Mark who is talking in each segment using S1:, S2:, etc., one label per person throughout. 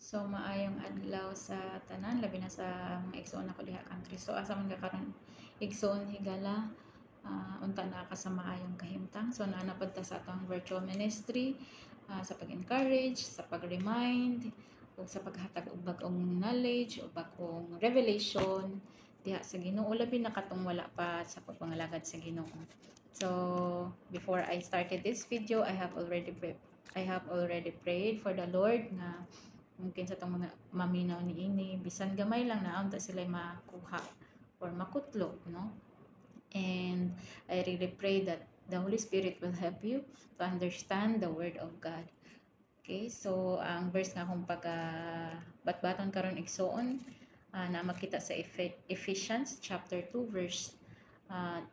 S1: So maayong adlaw sa tanan labi na sa mga igsoon ako diha country. So asa man ka karon igsoon higala unta na ka sa maayong kahimtang. So naa na ta sa atong virtual ministry sa pag-encourage, sa pag-remind ug sa paghatag og bag-ong knowledge o bag-ong revelation diha sa Ginoo labi na katong wala pa sa pagpangalagad sa Ginoo. So before I started this video, I have already prayed for the Lord na mungkin sa itong mga maminaw ni ini bisan gamay lang na unta sila makuha or makutlo, no? And I really pray that the Holy Spirit will help you to understand the Word of God. Okay, so ang verse nga akong batbaton karon igsoon na makita sa Ephesians chapter 2 verse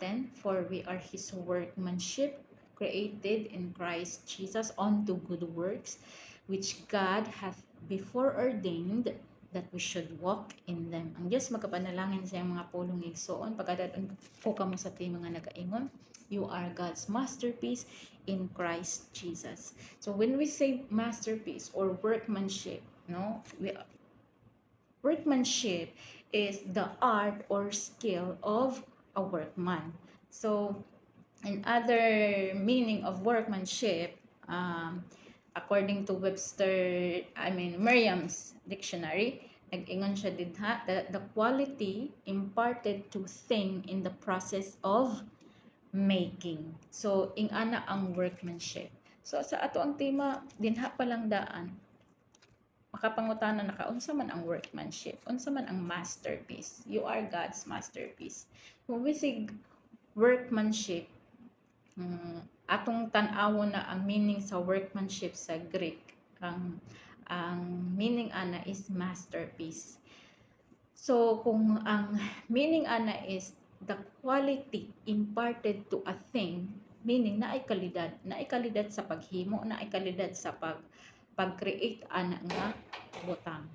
S1: 10, for we are His workmanship, created in Christ Jesus unto good works, which God hath before ordained that we should walk in them. Ang Diyos magkapanalangin sa mga pulong igsoon, pagkadadon ko kamo sa ti mga nagaingon, you are God's masterpiece in Christ Jesus. So when we say masterpiece or workmanship, no, workmanship is the art or skill of a workman. So in other meaning of workmanship, according to Merriam's dictionary, nag-ingon siya didha the quality imparted to thing in the process of making. So ing ana ang workmanship. So sa ato ang tema dinha pa lang daan makapangutana na ka unsa man ang workmanship, unsa man ang masterpiece. You are God's masterpiece. Kung we say workmanship, atong tan-awon na ang meaning sa workmanship sa Greek. Ang meaning ana is masterpiece. So kung ang meaning ana is the quality imparted to a thing, meaning naay kalidad sa paghimo, naay kalidad sa pag-create ana nga butang.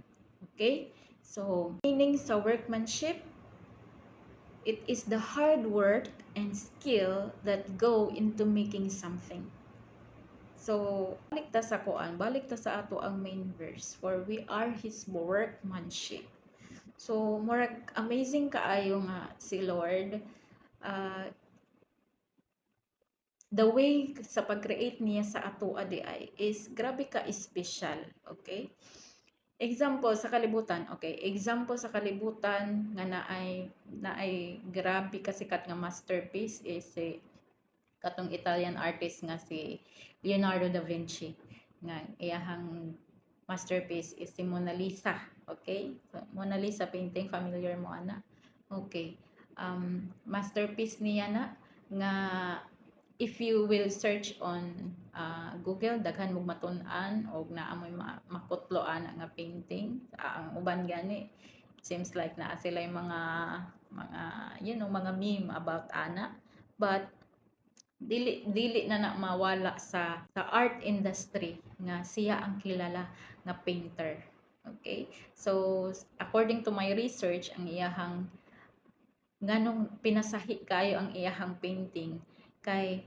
S1: Okay? So meaning sa workmanship, it is the hard work and skill that go into making something. So, balik ta sa ato ang main verse, for we are His workmanship. So, murag amazing kaayo nga si Lord, the way sa pag-create niya sa ato adi ay is grabe ka special, okay? Example sa kalibutan, okay? Example sa kalibutan nga naay grabe kasikat nga masterpiece is katong Italian artist nga si Leonardo da Vinci nga iyahang masterpiece is si Mona Lisa, okay? So, Mona Lisa painting, familiar mo ana? Okay. Masterpiece niya na nga if you will search on Google, daghan mo matun-an og naamoy makutloan nga painting. Ang uban gani seems like naa sila yung mga mga meme about ana, but dili na mawala sa art industry nga siya ang kilala nga painter. Okay, so according to my research, ang iyahang nganong pinasahi kayo ang iyahang painting kay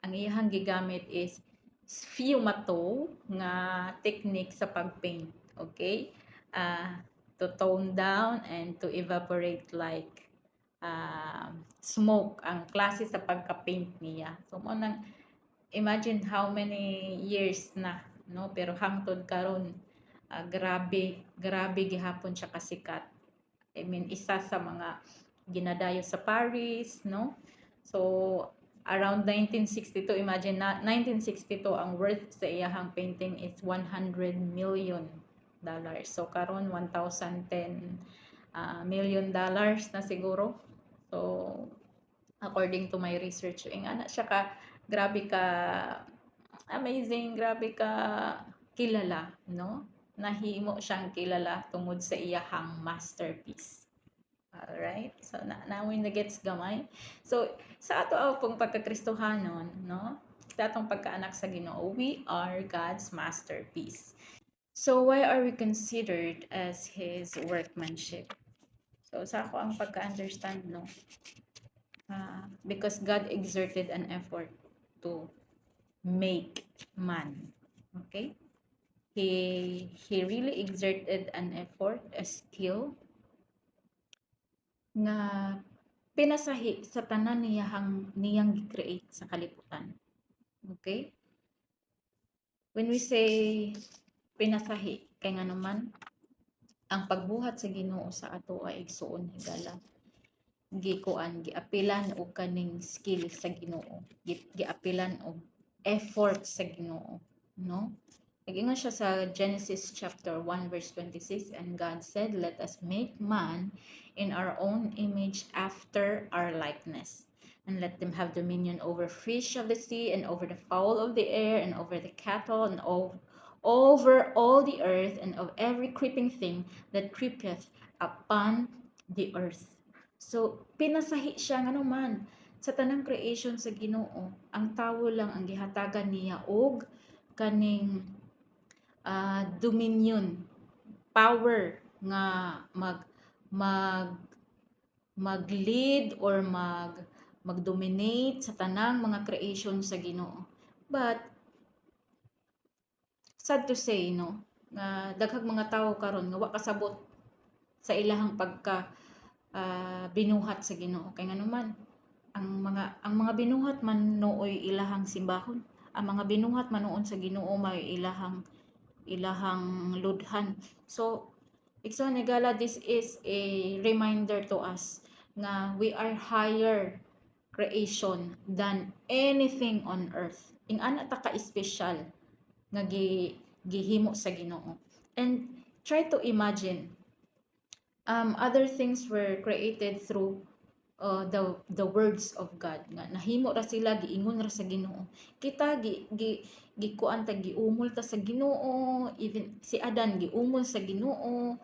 S1: ang iyahang gigamit is sfumato nga technique sa pagpaint. Okay, to tone down and to evaporate like smoke ang klase sa pagka-paint niya. So mo nang imagine how many years na, no, pero hangtod karon grabe gihapon siya kasikat. I mean, isa sa mga ginadayo sa Paris, no? So around 1962, imagine na 1962 ang worth sa iyahang painting is $100 million. So karon 1,010 million dollars na siguro. So according to my research, ing ana siya ka grabe ka amazing, grabe ka kilala, no? Nahimo siyang kilala tungod sa iyahang masterpiece. Alright? So, now na gets gamay. So, sa ato pong pagkakristohanon, no? Sa atong pagkaanak sa Ginoo, we are God's masterpiece. So, why are we considered as His workmanship? So, sa ako ang pagka-understand, no? Because God exerted an effort to make man. Okay? he really exerted an effort, a skill nga pinasahi sa tanan niyang gi-create sa kalibutan. Okay? When we say pinasahi, kay nga naman, ang pagbuhat sa Ginoo sa ato ay igsuon higala. Giapilan og kaning skill sa Ginoo. Giapilan og effort sa Ginoo, no? Nag-ingon siya sa Genesis chapter 1 verse 26, and God said, "Let us make man in our own image after our likeness, and let them have dominion over fish of the sea, and over the fowl of the air, and over the cattle, and over all the earth, and of every creeping thing that creepeth upon the earth." So, pinasahi siya nga naman sa tanang creation sa Ginoo. Ang tawo lang ang gihatagan niya og kaning dominion, power nga mag-lead or mag-dominate sa tanang mga creation sa Ginoo. But sad to say, no, nga daghang mga tawo karon nga wa kasabot sa ilahang pagka binuhat sa Ginoo. Kay nga naman ang mga binuhat man nooy ilahang simbahon. Ang mga binuhat man noon sa Ginoo may ilahang ludhan. So igsoon nagala, this is a reminder to us nga we are higher creation than anything on earth. Ing ana ta ka special nga gihimo sa Ginoo. And try to imagine, other things were created through the words of God, nga nahimo ra sila, giingon ra sa Ginoo. Kita gikuan ta, giumol ta sa Ginoo. Even si Adan giumol sa Ginoo,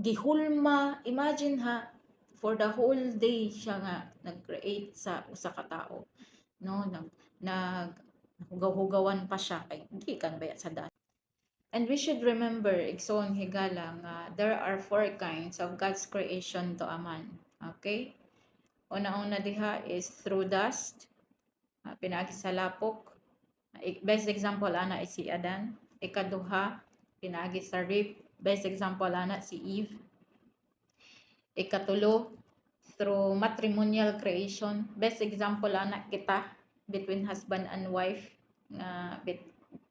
S1: gihulma. Imagine ha, for the whole day siya nga nag-create sa usa ka tawo, no? Naghugaw-hugawan pa siya kay gikan baya sa daan. And we should remember, igsoon higala, nga there are 4 kinds of God's creation to a man. Okay? Una-una diha is through dust, pinaagi sa lapok. Best example ana is si Adan. Ikaduha, pinaagi sa rib. Best example ana si Eve. Ikatulo, through matrimonial creation. Best example ana kita, between husband and wife.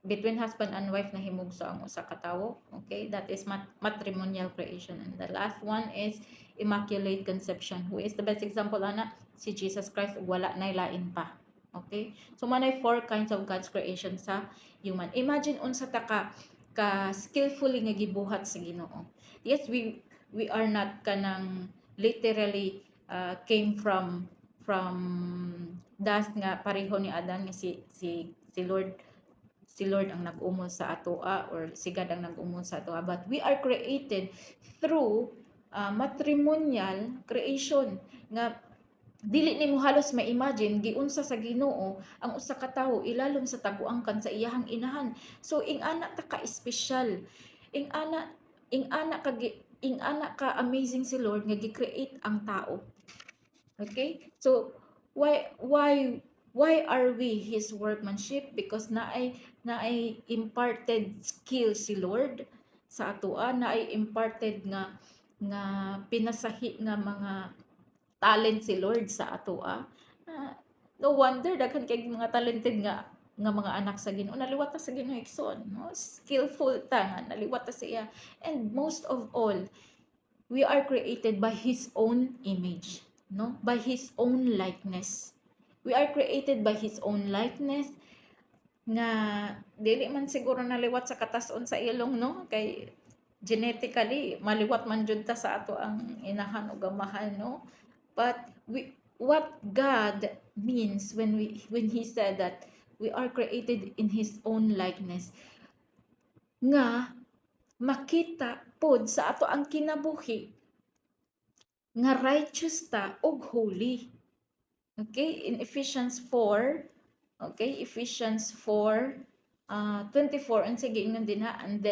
S1: Between husband and wife na himugso ang usa ka tawo. Okay, that is matrimonial creation. And the last one is immaculate conception. Who is the best example ana? Si Jesus Christ, wala nay lain pa. Okay, so manay 4 kinds of God's creation sa human. Imagine unsa ta ka skillfully nga gibuhat sa Ginoo. Yes, we are not kanang literally came from dust nga pareho ni Adan, nga si Lord ang nag-umol sa atoa, or si God ang nag-umol sa atoa. But we are created through matrimonial creation, nga dili nimo halos ma-imagine giunsa sa Ginoo ang usa ka tawo ilalom sa taguangkan sa iyahang inahan. So ing ana ta ka special, ing ana ka amazing si Lord nga gi-create ang tao. Okay, so why are we his workmanship? Because naay imparted skill si Lord sa atoa, naay imparted nga pinasahi nga mga talent si Lord sa atoa. No wonder daghan kay mga talented nga mga anak sa Ginoo, naliwat ta sa Ginoo igsoon, no? Skillful ta nga naliwat ta siya. And most of all, we are created by his own image, no? By his own likeness. We are created by his own likeness, nga dili man siguro naliwat sa katason sa ilong, no? Kay genetically maliwat man jud ta sa ato ang inahan o gamahan, no? But what God means when he said that we are created in his own likeness, nga makita pod sa ato ang kinabuhi nga righteous ta og holy. Okay, in Ephesians 4, okay, Ephesians 4 24, and sige ingon din ha, and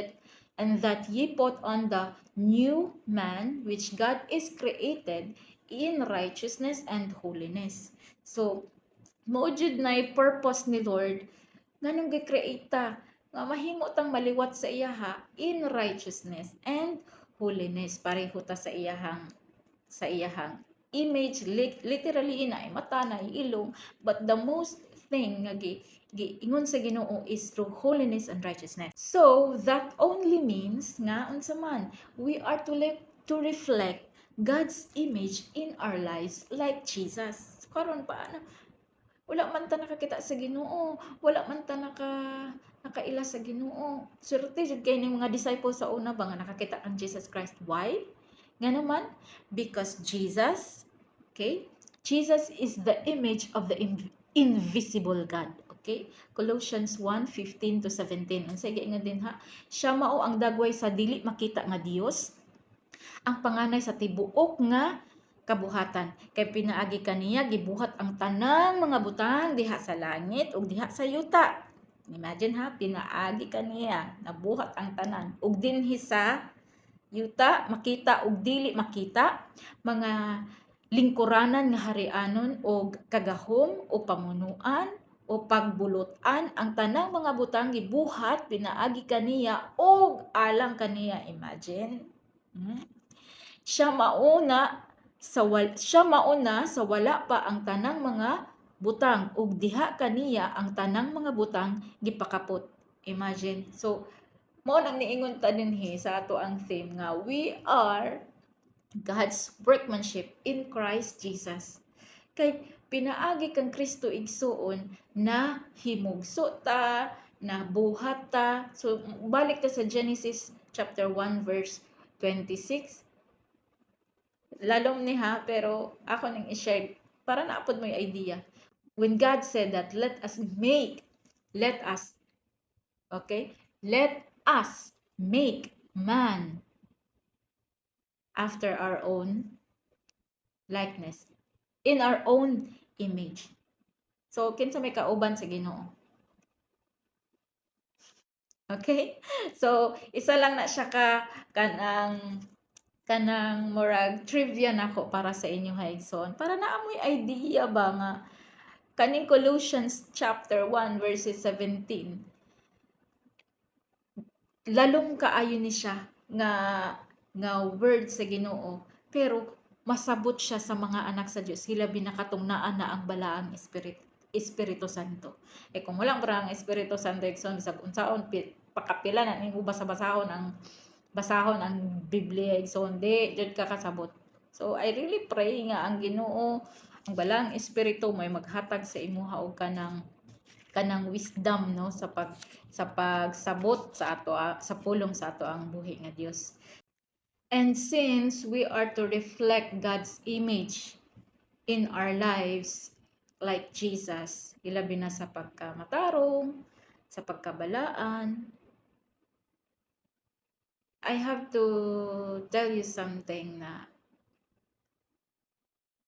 S1: that ye put on the new man which God is created in righteousness and holiness. So mao jud nay purpose ni Lord nganong gi-create ta nga mahimo tang maliwat sa iyaha in righteousness and holiness. Pareho ta sa iyahang image, literally ina ay mata na ilong, but the most thing nga giingon sa Ginoo is through holiness and righteousness. So that only means nga unsa man, we are to reflect God's image in our lives like Jesus. Karon paano? Wala man ta nakakita sa Ginoo, wala man ta nakaila sa Ginoo. Swerte jud kay ning mga disciples sa una ba nga nakakita kang Jesus Christ. Why? Nga naman, because Jesus, okay? Jesus is the image of the invisible God. Okay? Colossians 1:15 to 17. Unsay giingon din ha? Siya mao ang dagway sa dili makita nga Dios, ang panganay sa tibuok nga kabuhatan. Kay pinaagi kaniya gibuhat ang tanang mga butang diha sa langit ug diha sa yuta. Imagine ha, pinaagi kaniya, nabuhat ang tanan ug dinhi sa yuta, makita ug dili makita, mga lingkuranan nga harianon o kagahom o pamunuan o pagbulutan, ang tanang mga butang gibuhat pinaagi kaniya og alang kaniya. Imagine. Siya mauna sa wala pa ang tanang mga butang ug diha kaniya ang tanang mga butang gipakapot. Imagine. So mao nang niingon ta dinhi sa ato ang theme nga we are God's workmanship in Christ Jesus. Kay pinaagi kang Kristo igsuon na himugso ta, na buhat ta. So balik ta sa Genesis chapter 1 verse 26. Lalom ni ha, pero ako nang i-share para naapod mo yung idea. When God said that, let us, okay? Let us make man after our own likeness, in our own image. So, kinsa may kauban sa Ginoo. Okay? So, isa lang na siya kanang murag trivia nako para sa inyo haigson. Para naamoy idea ba nga kaning Colossians chapter 1 verses 17. Lalong kaayo ni siya nga word sa Ginoo, pero masabot siya sa mga anak sa Dios. Sila binakatungnaan na ang balaang Espiritu Santo. Kung walang parang Espiritu Santo igsoon bisag unsaon pakapila na ning basahon ang Biblia igsoon di jud ka kasabot. So I really pray nga ang Ginoo, ang balaang Espiritu may maghatag sa imuha og kanang wisdom no sa pagsabot sa ato sa pulong sa ato ang buhi nga Dios. And since we are to reflect God's image in our lives like Jesus, ilabi na sa pagkamatarong, sa pagkabalaan, I have to tell you something na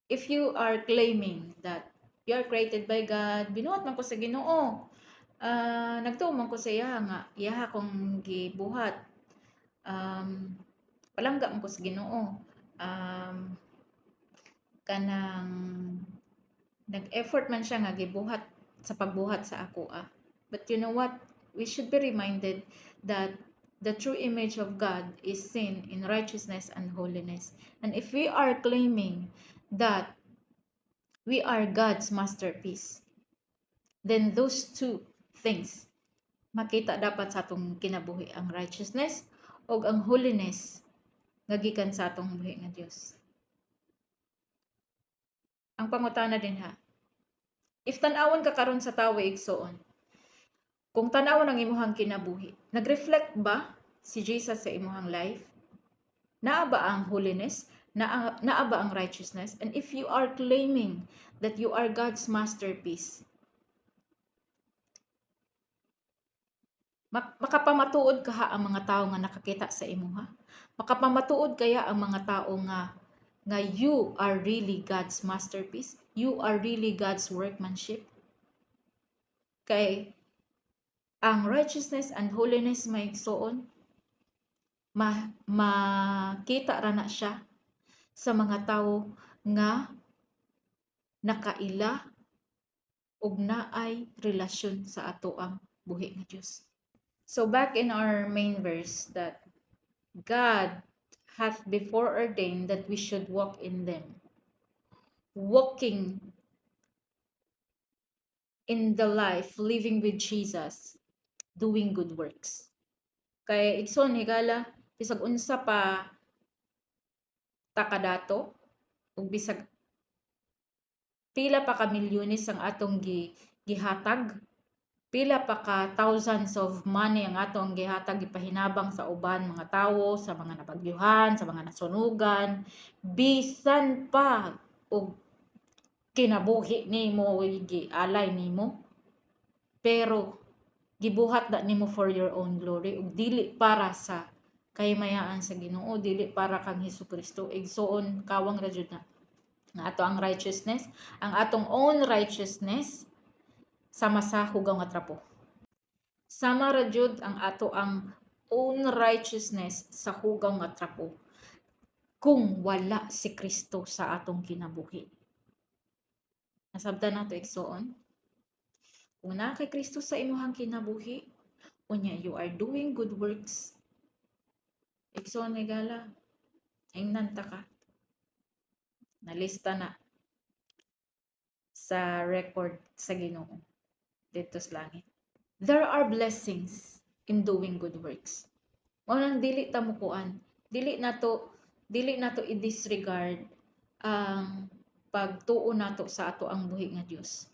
S1: if you are claiming that you are created by God, binuhat man ko sa Ginoo, nagtuo man ko sa iya nga iya akong gibuhat, palangga man ko sa Ginoo, kanang nag-effort man siya nga gibuhat sa pagbuhat sa ako. But you know what? We should be reminded that the true image of God is seen in righteousness and holiness. And if we are claiming that we are God's masterpiece, then those two things makita dapat sa atong kinabuhi, ang righteousness o ang holiness nga gikan sa atong buhi nga Dios. Ang pangutana din ha, if tan-awon ka karon sa tawo igsoon, kung tan-awon ang imuhang kinabuhi, nag-reflect ba si Jesus sa imuhang life? Naa ba ang holiness? Naa ba ang righteousness? And if you are claiming that you are God's masterpiece, makapamatuod kaha ang mga tao nga nakakita sa imuha? Makapamatuod kaya ang mga tao nga you are really God's masterpiece? You are really God's workmanship? Kay ang righteousness and holiness may igsoon, makita ra na siya sa mga tao nga nakaila ug naay relasyon sa ato ang buhi nga Dios. So back in our main verse that God hath before ordained that we should walk in them. Walking in the life, living with Jesus, doing good works. Kaya igsoon higala, bisag unsa pa takadato, ug bisag pila pa ka milyones ang atong gihatag, pila pa ka thousands of money ang atong gihatag gipahinabang sa uban mga tawo, sa mga nabagyuhan, sa mga nasunugan, bisan pa og kinabuhi nimo gialay nimo, pero gibuhat na nimo for your own glory ug dili para sa kahimayaan sa Ginoo, dili para kang Hesukristo. Igsoon kawang ra jud na nga ato ang righteousness, ang atong own righteousness sama sa hugaw nga trapo. Sama ra jud ang ato ang own righteousness sa hugaw nga trapo kung wala si Kristo sa atong kinabuhi. Nasabtan nato igsoon. Kung na kay Kristo sa imuhang kinabuhi, unya you are doing good works. Igsoon ni gala, ingnan ta ka. Nalista na sa record sa Ginoo dito sa langit. There are blessings in doing good works. Mao nang dili ta mukuan, dili nato i-disregard ang pagtuo nato sa ato ang buhi nga Dios.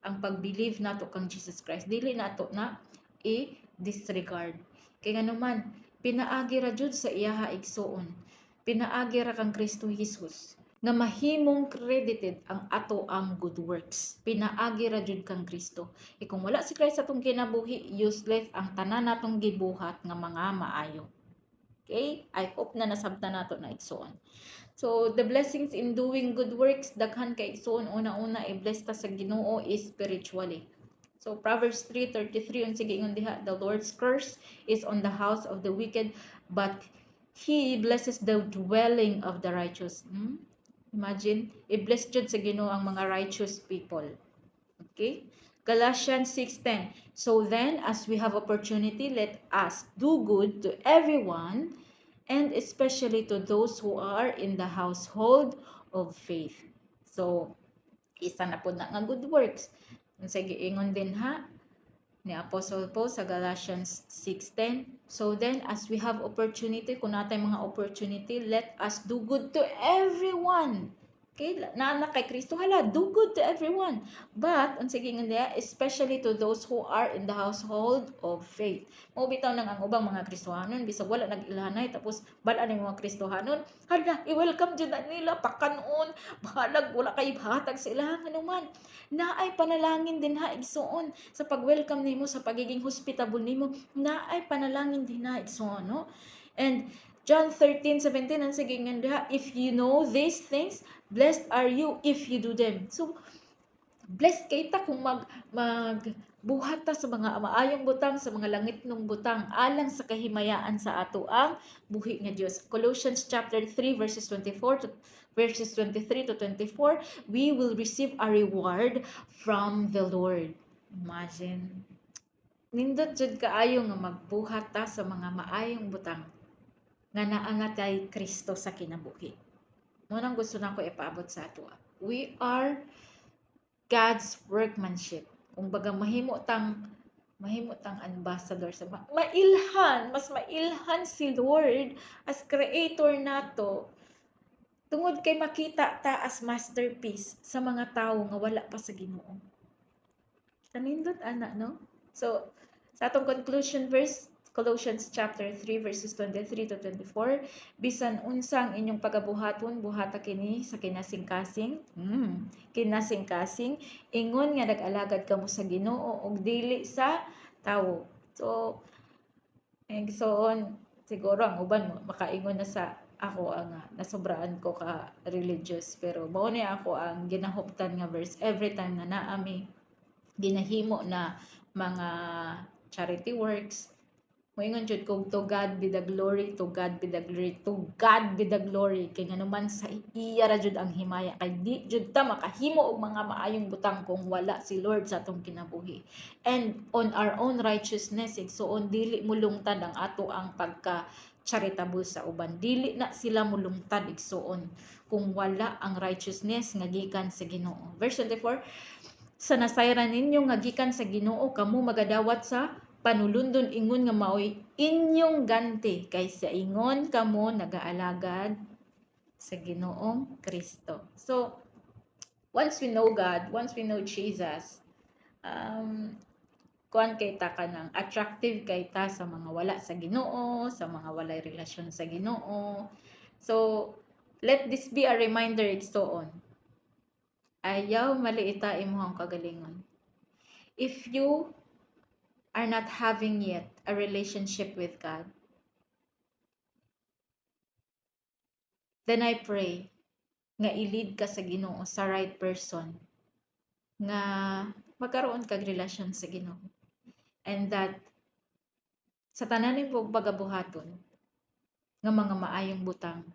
S1: Ang pag-believe nato kang Jesus Christ, dili nato na i-disregard. Kay nganuman, pinaagi ra jud sa iyaha igsoon. Pinaagi ra kang Kristo Jesus nga mahimong credited ang ato ang good works. Pinaagi ra jud kang Kristo. Kung wala si Christ atong kinabuhi, useless ang tanan natong gibuhat nga mga maayo. Okay? I hope na nasabtan nato na igsoon. So, the blessings in doing good works, daghan kay igsoon, una-una, i-bless ta sa Ginoo is spiritually. So, Proverbs 3:33, unsig ingon diha, the Lord's curse is on the house of the wicked, but He blesses the dwelling of the righteous. Imagine, i-bless jud sa Ginoo ang mga righteous people. Okay? Galatians 6:10. So then, as we have opportunity, let us do good to everyone, and especially to those who are in the household of faith. So, isa na po na nga good works. Sige, ingon din ha, ni Apostle Paul sa Galatians 6:10. So then, as we have opportunity, kung natay mga opportunity, let us do good to everyone. Okay, na kay Kristo hala, do good to everyone. But, sige nga, especially to those who are in the household of faith. Mo bitaw nang ang ubang mga Kristohanon, bisag wala nag-ilhanay, tapos bala ni mga Kristohanon, hala, i-welcome dyan na nila, pakanon, bahalag, wala kayo hatag sa ilahan, anuman. Naay panalangin din ha, igsoon, sa pag-welcome nimo, sa pagiging hospitable nimo, naay panalangin din ha, igsoon, no? And, John 13:17, ang sige nga diha, if you know these things, blessed are you if you do them. So, blessed kay ta kung buhat ta sa mga maayong butang, sa mga langit ng butang, alang sa kahimayaan sa ato ang buhi nga Dios. Colossians chapter 3 verses 23 to 24, we will receive a reward from the Lord. Imagine. Nindot jud kaayo nga magbuhat ta sa mga maayong butang nga naa na kay Kristo sa kinabuhi. Mo nang gusto nako ipaabot sa ato. We are God's workmanship. Kung baga mahimo tang ambassador sa mas mailhan si Lord as creator nato. Tungod kay makita ta as masterpiece sa mga tawo nga wala pa sa Ginoo. Kanindot ana, no? So, sa atong conclusion verse, Colossians chapter 3 verses 23 to 24, bisan unsang inyong pagabuhaton, buhata kini sa kinasing-kasing, kinasing-kasing, ingon nga nag-alagad kamo sa Ginoo ug dili sa tawo. So, siguro ang uban makaingon na sa ako ang nasobraan ko ka religious, pero mao ni ako ang ginahuptan nga verse every time nga naami ginahimo na mga charity works, Moingon jud kog to God be the glory, to God be the glory, to God be the glory. Kay nganuman sa iya ra jud ang himaya. Kay di jud ta makahimo og mga maayong butang kung wala si Lord sa atong kinabuhi. And on our own righteousness, igsuon dili mulungtad ang ato ang pagka charitable sa uban. Dili na sila mulungtad igsuon kung wala ang righteousness nga gikan sa Ginoo. Verse 24, sa nasayran ninyo nga gikan sa Ginoo kamo magadawat sa panulundon ingon nga maoy inyong ganti kay sa ingon kamo nagaalagad sa Ginoong Kristo. So, once we know God, once we know Jesus, kuan kay ta kanang attractive kay ta sa mga wala sa Ginoo, sa mga walay relasyon sa Ginoo. So, let this be a reminder igsoon. Ayaw maliita imong kagalingon. If you are not having yet a relationship with God, then I pray nga i-lead ka sa Ginoo sa right person nga magkaroon kag relasyon sa Ginoo. And that sa tanan nimo pagabuhaton nga mga maayong butang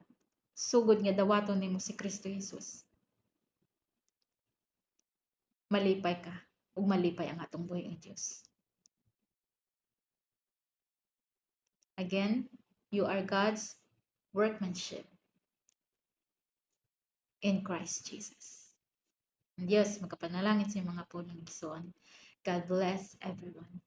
S1: sugod nga dawaton nimo si Kristo Jesus. Malipay ka ug malipay ang atong buhay ng Dios. Again, you are God's workmanship in Christ Jesus. And Diyos, magkapanalangin sa mga punong igsoon. God bless everyone.